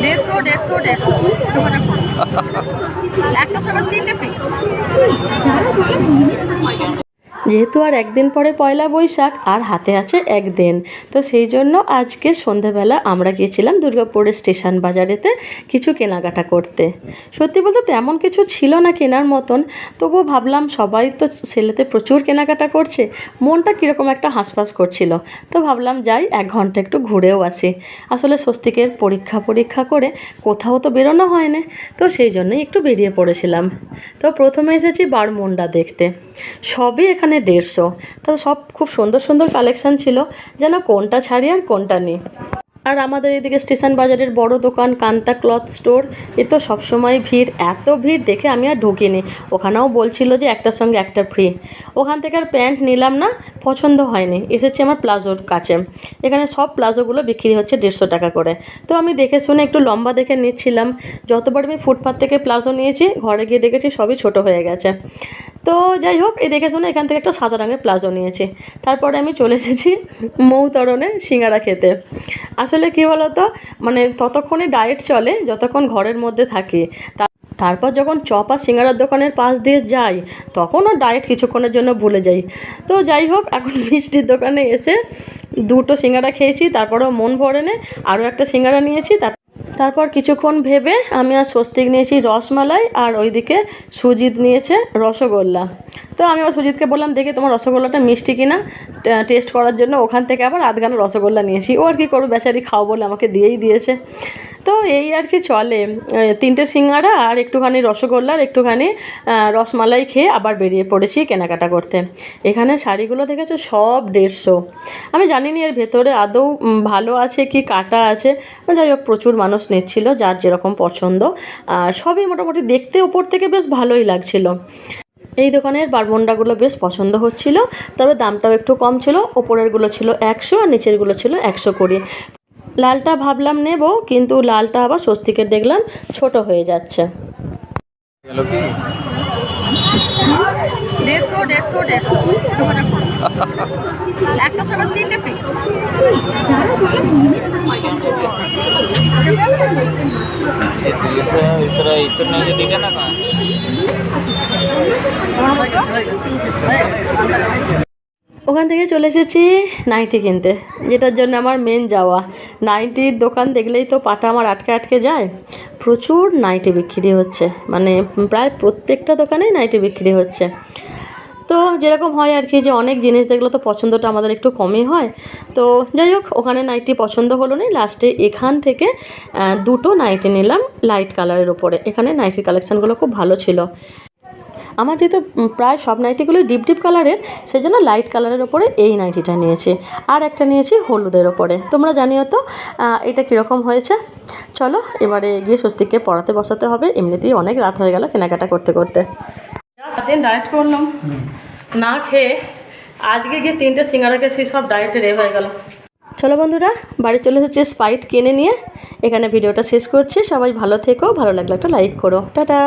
150 একটা সময় 3টে ফ্রি। যেহেতু আর একদিন পরে পয়লা বৈশাখ আর হাতে আছে একদিন, তো সেই জন্য আজকে সন্ধেবেলা আমরা গিয়েছিলাম দুর্গাপুরের স্টেশন বাজারেতে কিছু কেনাকাটা করতে। সত্যি বলতে তেমন কিছু ছিল না কেনার মতন, তবুও ভাবলাম সবাই তো সেলেতে প্রচুর কেনাকাটা করছে, মনটা কীরকম একটা হাঁসফাঁস করছিল, তো ভাবলাম যাই 1 ঘন্টা একটু ঘুরেও আসি। আসলে স্বস্তিকের পরীক্ষা করে কোথাও তো বেরোনো হয় না, তো সেই জন্যই একটু বেরিয়ে পড়েছিলাম। তো প্রথমে এসেছি বারমুন্ডা দেখতে, সবই এখানে 150। তো সব খুব সুন্দর সুন্দর কালেকশান ছিল, যেন কোনটা ছাড়ি আর কোনটা নিই। আর আমাদের এদিকে স্টেশন বাজারের বড় দোকান কান্তা ক্লথ স্টোর, এ তো সবসময় ভিড়, এত ভিড় দেখে আমি আর ঢুকিনি। ওখানেও বলছিল যে একটার সঙ্গে একটা ফ্রি। ওখান থেকে আর প্যান্ট নিলাম না, পছন্দ হয়নি। এসেছি আমার প্লাজোর কাছে, এখানে সব প্লাজোগুলো বিক্রি হচ্ছে 150 টাকা করে। তো আমি দেখে শুনে একটু লম্বা দেখে নিচ্ছিলাম। যতবার আমি ফুটপাথ থেকে প্লাজো নিয়েছি, ঘরে গিয়ে দেখেছি সবই ছোট হয়ে গেছে। তো যাই হোক, এই দেখে শুনে এখান থেকে একটা সাদা রঙের প্লাজো নিয়েছি। তারপরে আমি চলে এসেছি মৌতরণে সিঙ্গারা খেতে। আসলে কী বলো তো, মানে ততক্ষণে ডায়েট চলে যতক্ষণ ঘরের মধ্যে থাকি। তারপর যখন চপ আর সিঙ্গারার দোকানের পাশ দিয়ে যাই, তখনও ডায়েট কিছুক্ষণের জন্য ভুলে যাই। তো যাই হোক, এখন মিষ্টির দোকানে এসে 2টো সিঙ্গারা খেয়েছি, তারপরেও মন ভরে নে আরও একটা সিঙ্গারা নিয়েছি। তারপর কিছুক্ষণ ভেবে আমি আর স্বস্তিক নিয়েছি রসমালাই, আর ওইদিকে সুজিত নিয়েছে রসগোল্লা। তো আমি আবার সুজিতকে বললাম, দেখি তোমার রসগোল্লাটা মিষ্টি কিনা টেস্ট করার জন্য ওখান থেকে আবার আধখানা রসগোল্লা নিয়েছি। ও আর কি করবো, বেচারি খাও বলে আমাকে দিয়েই দিয়েছে। তো এই আর কি চলে, 3টে সিঙ্গারা আর একটুখানি রসগোল্লা আর একটুখানি রসমালাই খেয়ে আবার বেরিয়ে পড়েছি কেনাকাটা করতে। এখানে শাড়িগুলো দেখেছো সব 150। আমি জানি না এর ভেতরে আদৌ ভালো আছে কি কাটা আছে, যাই হোক প্রচুর মানুষ নিচ্ছিল, যার যেরকম পছন্দ। আর সবই মোটামুটি দেখতে উপর থেকে বেশ ভালোই লাগছিল। এই দোকানের বারমুন্ডাগুলো বেশ পছন্দ হচ্ছিল, তবে দামটাও একটু কম ছিল। ওপরেরগুলো ছিল 100 আর নিচেরগুলো ছিল 120। লালটা ভাবলাম নেব, কিন্তু লালটা আবার স্বস্তিকের দেখলাম ছোট হয়ে যাচ্ছে। 150 একটা সময় 3টে ফ্রি। ওখান থেকে চলে এসেছি নাইটি কিনতে, যেটার জন্য আমার মেন যাওয়া। নাইটির দোকান দেখলেই তো পাটা আমার আটকে আটকে যায়। প্রচুর নাইটি বিক্রি হচ্ছে, মানে প্রায় প্রত্যেকটা দোকানেই নাইটি বিক্রি হচ্ছে। তো যেরকম হয় আর কি, যে অনেক জিনিস দেখলে তো পছন্দটা আমাদের একটু কমই হয়। তো যাই হোক, ওখানে নাইটি পছন্দ হলো না, লাস্টে এখান থেকে 2টো নাইটি নিলাম লাইট কালারের ওপরে। এখানে নাইটির কালেকশানগুলো খুব ভালো ছিল। আমার যেহেতু প্রায় সব নাইটিগুলোই ডিপ ডিপ কালারের, সেই জন্য লাইট কালারের ওপরে এই নাইটিটা নিয়েছি, আর একটা নিয়েছি হলুদের ওপরে। তোমরা জানিও তো এটা কীরকম হয়েছে। চলো এবারে গিয়ে স্বস্তিককে পড়াতে বসাতে হবে, এমনিতেই অনেক রাত হয়ে গেল কেনাকাটা করতে করতে। 4 দিন ডায়েট করলাম না খেয়ে, আজকে গিয়ে 3টে সিঙ্গারাকে সেই সব ডায়েটের হয়ে গেল। চলো বন্ধুরা, বাড়ি চলে এসেছি স্প্রাইট কিনে নিয়ে। এখানে ভিডিওটা শেষ করছি। সবাই ভালো থেকো, ভালো লাগলে একটা লাইক করো, টাটা।